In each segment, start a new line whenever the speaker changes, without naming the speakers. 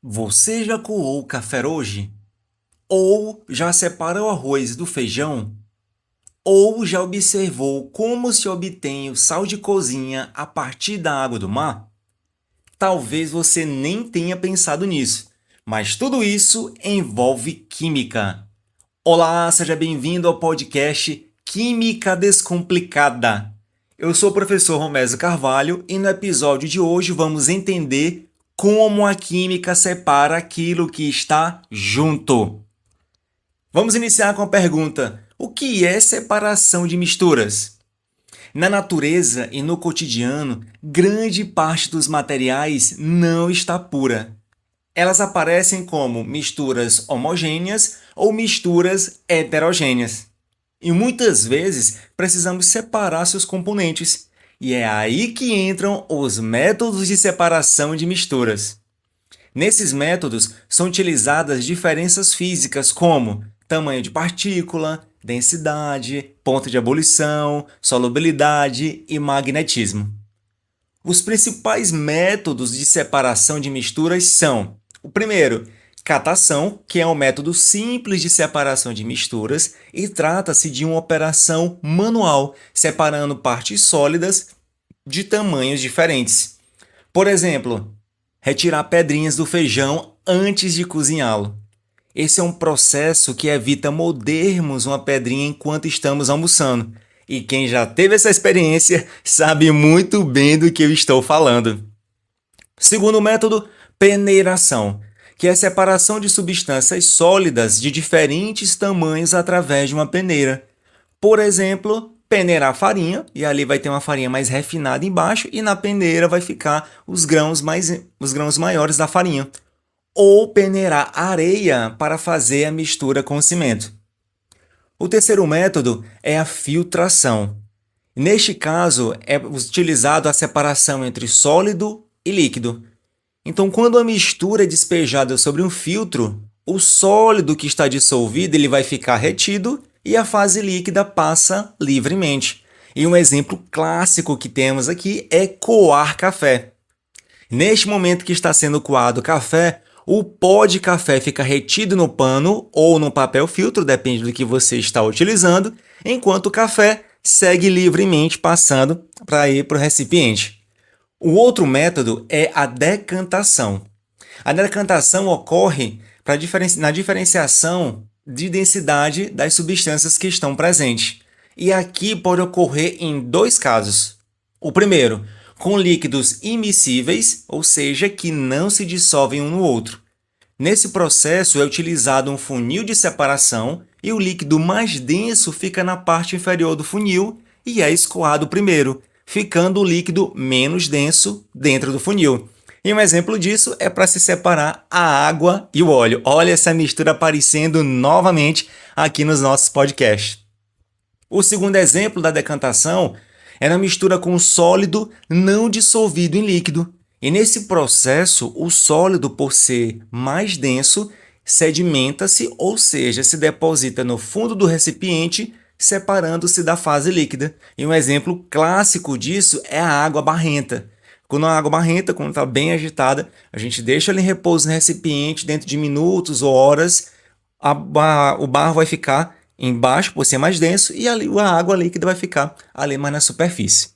Você já coou o café hoje? Ou já separou o arroz do feijão? Ou já observou como se obtém o sal de cozinha a partir da água do mar? Talvez você nem tenha pensado nisso, mas tudo isso envolve química. Olá, seja bem-vindo ao podcast Química Descomplicada. Eu sou o professor Romésio Carvalho e no episódio de hoje vamos entender como a química separa aquilo que está junto. Vamos iniciar com a pergunta: o que é separação de misturas? Na natureza e no cotidiano, grande parte dos materiais não está pura. Elas aparecem como misturas homogêneas ou misturas heterogêneas. E muitas vezes precisamos separar seus componentes. E é aí que entram os métodos de separação de misturas. Nesses métodos são utilizadas diferenças físicas como tamanho de partícula, densidade, ponto de ebulição, solubilidade e magnetismo. Os principais métodos de separação de misturas são: o primeiro, catação, que é um método simples de separação de misturas e trata-se de uma operação manual, separando partes sólidas de tamanhos diferentes. Por exemplo, retirar pedrinhas do feijão antes de cozinhá-lo. Esse é um processo que evita mordermos uma pedrinha enquanto estamos almoçando. E quem já teve essa experiência sabe muito bem do que eu estou falando. Segundo método, peneiração, que é a separação de substâncias sólidas de diferentes tamanhos através de uma peneira. Por exemplo, peneirar farinha, e ali vai ter uma farinha mais refinada embaixo, e na peneira vai ficar os grãos maiores da farinha. Ou peneirar areia para fazer a mistura com o cimento. O terceiro método é a filtração. Neste caso, é utilizado a separação entre sólido e líquido. Então, quando a mistura é despejada sobre um filtro, o sólido que está dissolvido ele vai ficar retido e a fase líquida passa livremente. E um exemplo clássico que temos aqui é coar café. Neste momento que está sendo coado o café, o pó de café fica retido no pano ou no papel filtro, depende do que você está utilizando, enquanto o café segue livremente passando para ir para o recipiente. O outro método é a decantação. A decantação ocorre na diferenciação de densidade das substâncias que estão presentes. E aqui pode ocorrer em dois casos. O primeiro, com líquidos immiscíveis, ou seja, que não se dissolvem um no outro. Nesse processo é utilizado um funil de separação e o líquido mais denso fica na parte inferior do funil e é escoado primeiro, ficando o líquido menos denso dentro do funil. E um exemplo disso é para se separar a água e o óleo. Olha essa mistura aparecendo novamente aqui nos nossos podcasts. O segundo exemplo da decantação é na mistura com sólido não dissolvido em líquido. E nesse processo, o sólido, por ser mais denso, sedimenta-se, ou seja, se deposita no fundo do recipiente, separando-se da fase líquida. E um exemplo clássico disso é a água barrenta. Quando a água barrenta, quando está bem agitada, a gente deixa ela em repouso no recipiente, dentro de minutos ou horas, o barro vai ficar embaixo, por ser mais denso, e ali a água líquida vai ficar ali mais na superfície.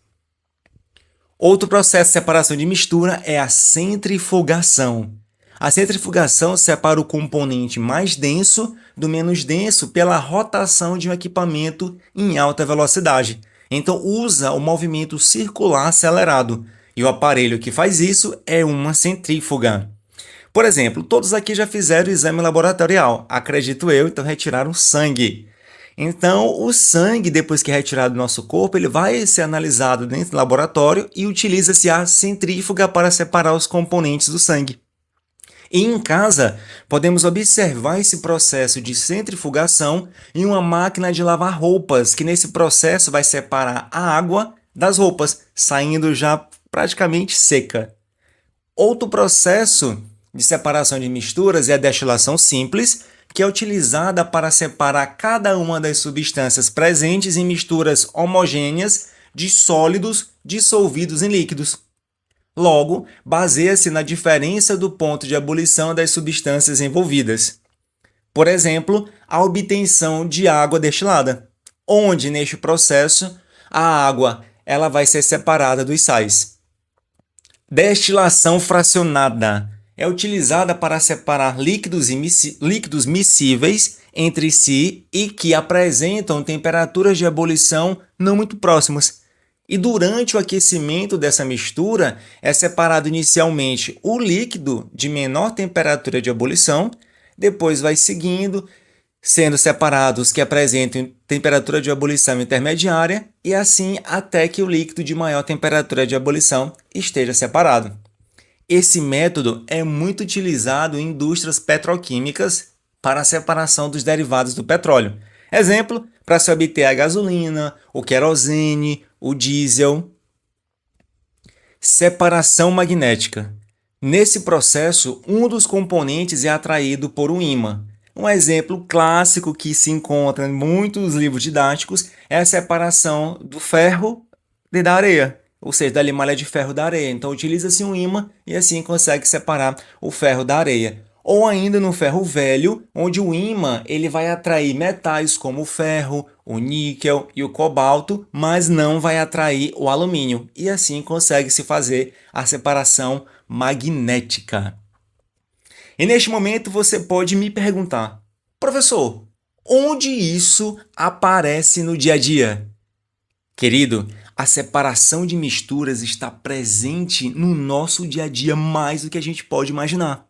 Outro processo de separação de mistura é a centrifugação. A centrifugação separa o componente mais denso do menos denso pela rotação de um equipamento em alta velocidade. Então, usa o movimento circular acelerado. E o aparelho que faz isso é uma centrífuga. Por exemplo, todos aqui já fizeram o exame laboratorial, acredito eu, então retiraram sangue. Então, o sangue, depois que é retirado do nosso corpo, ele vai ser analisado dentro do laboratório e utiliza-se a centrífuga para separar os componentes do sangue. E em casa, podemos observar esse processo de centrifugação em uma máquina de lavar roupas, que nesse processo vai separar a água das roupas, saindo já praticamente seca. Outro processo de separação de misturas é a destilação simples, que é utilizada para separar cada uma das substâncias presentes em misturas homogêneas de sólidos dissolvidos em líquidos. Logo, baseia-se na diferença do ponto de ebulição das substâncias envolvidas. Por exemplo, a obtenção de água destilada, onde neste processo a água ela vai ser separada dos sais. Destilação fracionada é utilizada para separar líquidos miscíveis entre si e que apresentam temperaturas de ebulição não muito próximas. E durante o aquecimento dessa mistura é separado inicialmente o líquido de menor temperatura de ebulição, depois vai seguindo, sendo separados os que apresentam temperatura de ebulição intermediária e assim até que o líquido de maior temperatura de ebulição esteja separado. Esse método é muito utilizado em indústrias petroquímicas para a separação dos derivados do petróleo. Exemplo, para se obter a gasolina, o querosene, o diesel. Separação magnética. Nesse processo, um dos componentes é atraído por um ímã. Um exemplo clássico que se encontra em muitos livros didáticos é a separação do ferro da areia, ou seja, da limalha de ferro da areia. Então, utiliza-se um ímã e assim consegue separar o ferro da areia. Ou ainda no ferro velho, onde o ímã ele vai atrair metais como o ferro, o níquel e o cobalto, mas não vai atrair o alumínio. E assim consegue-se fazer a separação magnética. E neste momento você pode me perguntar, professor, onde isso aparece no dia a dia? Querido, a separação de misturas está presente no nosso dia a dia mais do que a gente pode imaginar.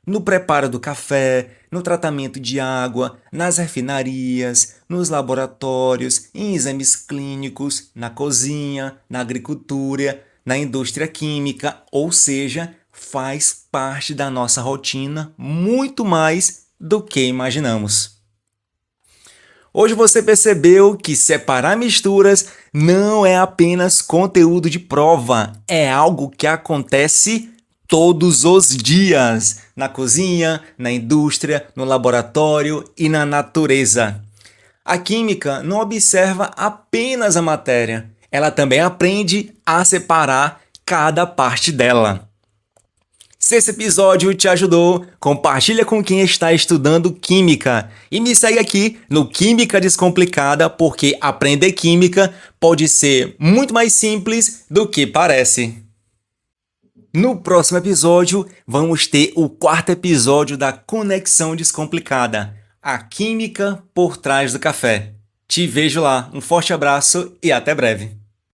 No preparo do café, no tratamento de água, nas refinarias, nos laboratórios, em exames clínicos, na cozinha, na agricultura, na indústria química, ou seja, faz parte da nossa rotina muito mais do que imaginamos. Hoje você percebeu que separar misturas não é apenas conteúdo de prova, é algo que acontece todos os dias, na cozinha, na indústria, no laboratório e na natureza. A química não observa apenas a matéria, ela também aprende a separar cada parte dela. Se esse episódio te ajudou, compartilha com quem está estudando química e me segue aqui no Química Descomplicada, porque aprender química pode ser muito mais simples do que parece. No próximo episódio, vamos ter o quarto episódio da Conexão Descomplicada, a química por trás do café. Te vejo lá, um forte abraço e até breve.